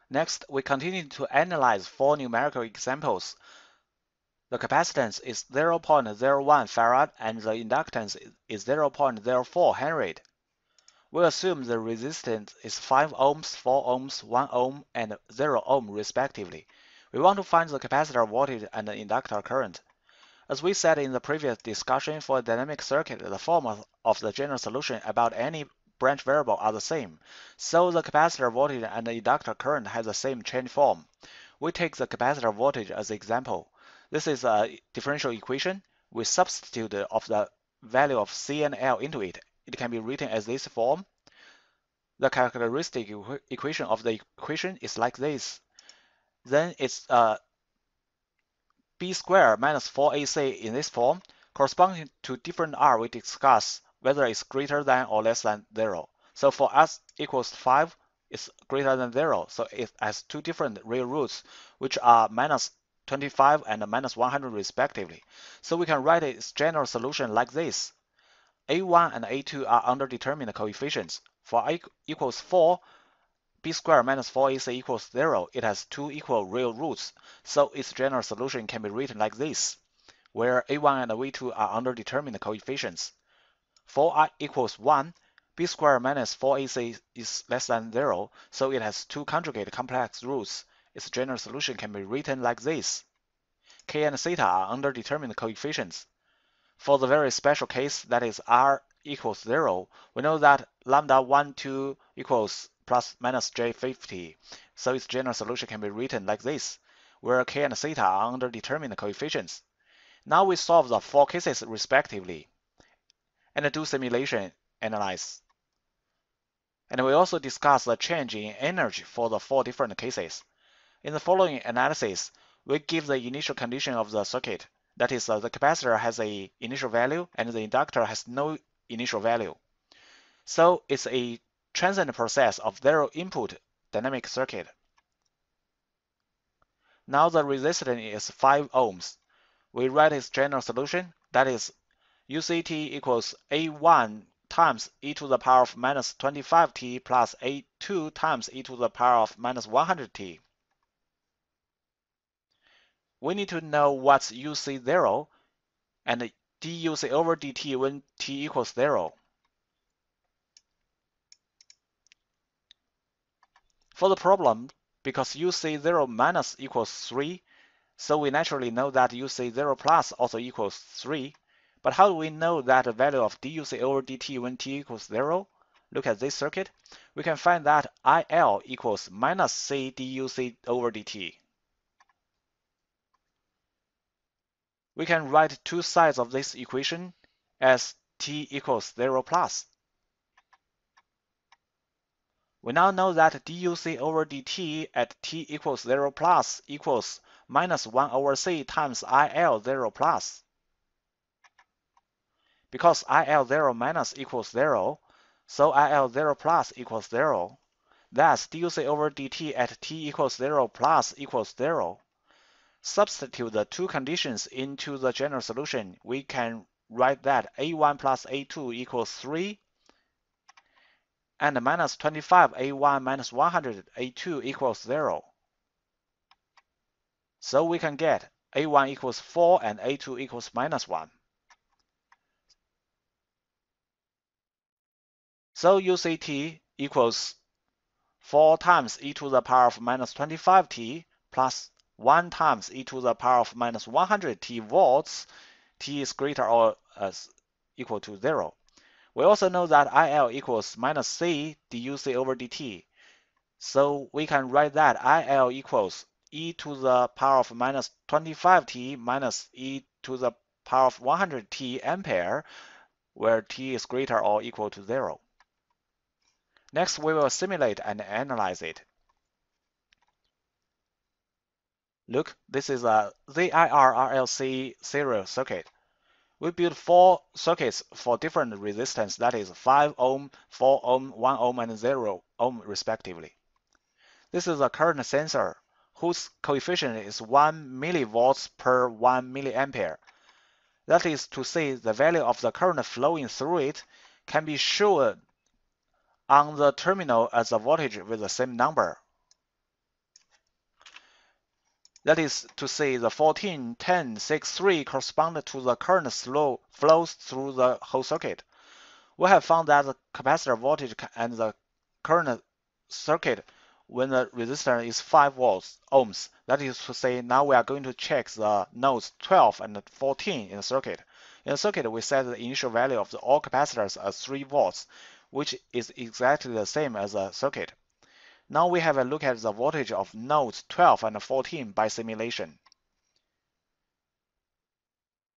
Next, we continue to analyze 4 numerical examples. The capacitance is 0.01 farad and the inductance is 0.04 henry. We assume the resistance is 5 ohms, 4 ohms, 1 ohm, and 0 ohm respectively. We want to find the capacitor voltage and the inductor current. As we said in the previous discussion, for a dynamic circuit, the form of the general solution about any branch variable are the same, so the capacitor voltage and the inductor current have the same change form. We take the capacitor voltage as an example. This is a differential equation. We substitute of the value of C and L into it. It can be written as this form. The characteristic equation of the equation is like this. Then it's b squared minus 4ac in this form, corresponding to different r, we discuss whether it's greater than or less than 0. So for s equals 5, it's greater than 0. So it has two different real roots, which are minus 25 and minus 100 respectively. So we can write its general solution like this. A1 and A2 are underdetermined coefficients. For I equals 4, b squared minus 4ac equals 0. It has two equal real roots, so its general solution can be written like this, where a1 and v2 are underdetermined coefficients. For I equals 1, b squared minus 4ac is less than 0, so it has two conjugate complex roots. Its general solution can be written like this. K and theta are underdetermined coefficients. For the very special case, that is r equals 0, we know that lambda 1, 2 equals plus minus j50. So its general solution can be written like this, where k and theta are underdetermined coefficients. Now we solve the 4 cases respectively and do simulation analysis. And we also discuss the change in energy for the 4 different cases. In the following analysis, we give the initial condition of the circuit. That is, the capacitor has an initial value and the inductor has no initial value. So it's a transient process of zero input dynamic circuit. Now the resistance is 5 ohms. We write its general solution, that is UCT equals A1 times e to the power of minus 25t plus A2 times e to the power of minus 100t. We need to know what's UC0 and duc over dt when t equals 0. For the problem, because UC0 minus equals 3, so we naturally know that UC0 plus also equals 3. But how do we know that the value of duc over dt when t equals 0? Look at this circuit. We can find that IL equals minus C duc over dt. We can write two sides of this equation as t equals 0 plus. We now know that duc over dt at t equals 0 plus equals minus 1 over c times IL 0 plus. Because IL 0 minus equals 0, so IL 0 plus equals 0. Thus, duc over dt at t equals 0 plus equals 0. Substitute the two conditions into the general solution. We can write that A1 plus A2 equals 3 and minus 25 A1 minus 100 A2 equals 0. So we can get A1 equals 4 and A2 equals minus 1. So UCT equals 4 times e to the power of minus 25t plus 1 times e to the power of minus 100t volts. T is greater or equal to 0. We also know that IL equals minus C duc over dt. So we can write that IL equals e to the power of minus 25t minus e to the power of 100t ampere, where t is greater or equal to 0. Next, we will simulate and analyze it. Look, this is a ZIR-RLC serial circuit. We built 4 circuits for different resistance, that is 5 ohm, 4 ohm, 1 ohm, and 0 ohm respectively. This is a current sensor whose coefficient is 1 millivolts per 1 milliampere. That is to say, the value of the current flowing through it can be shown on the terminal as a voltage with the same number. That is to say, the 14, 10, 6, 3 correspond to the current flows through the whole circuit. We have found that the capacitor voltage and the current circuit when the resistor is 5 ohms. That is to say, now we are going to check the nodes 12 and 14 in the circuit. In the circuit, we set the initial value of all capacitors as 3 volts, which is exactly the same as the circuit. Now we have a look at the voltage of nodes 12 and 14 by simulation.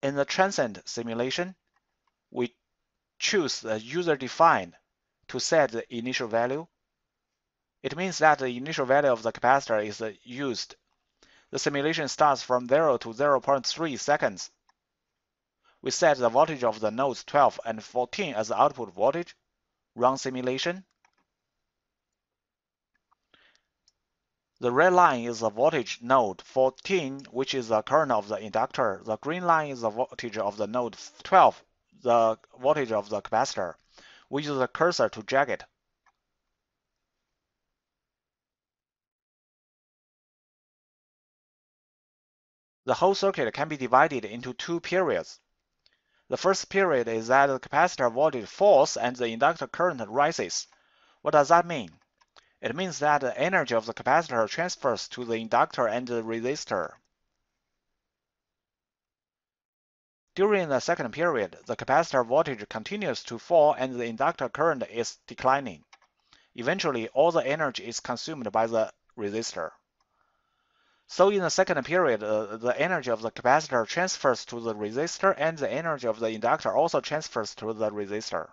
In the transient simulation, we choose the user-defined to set the initial value. It means that the initial value of the capacitor is used. The simulation starts from 0 to 0.3 seconds. We set the voltage of the nodes 12 and 14 as the output voltage. Run simulation. The red line is the voltage node 14, which is the current of the inductor. The green line is the voltage of the node 12, the voltage of the capacitor. We use the cursor to drag it. The whole circuit can be divided into 2 periods. The first period is that the capacitor voltage falls and the inductor current rises. What does that mean? It means that the energy of the capacitor transfers to the inductor and the resistor. During the second period, the capacitor voltage continues to fall and the inductor current is declining. Eventually, all the energy is consumed by the resistor. So in the second period, the energy of the capacitor transfers to the resistor and the energy of the inductor also transfers to the resistor.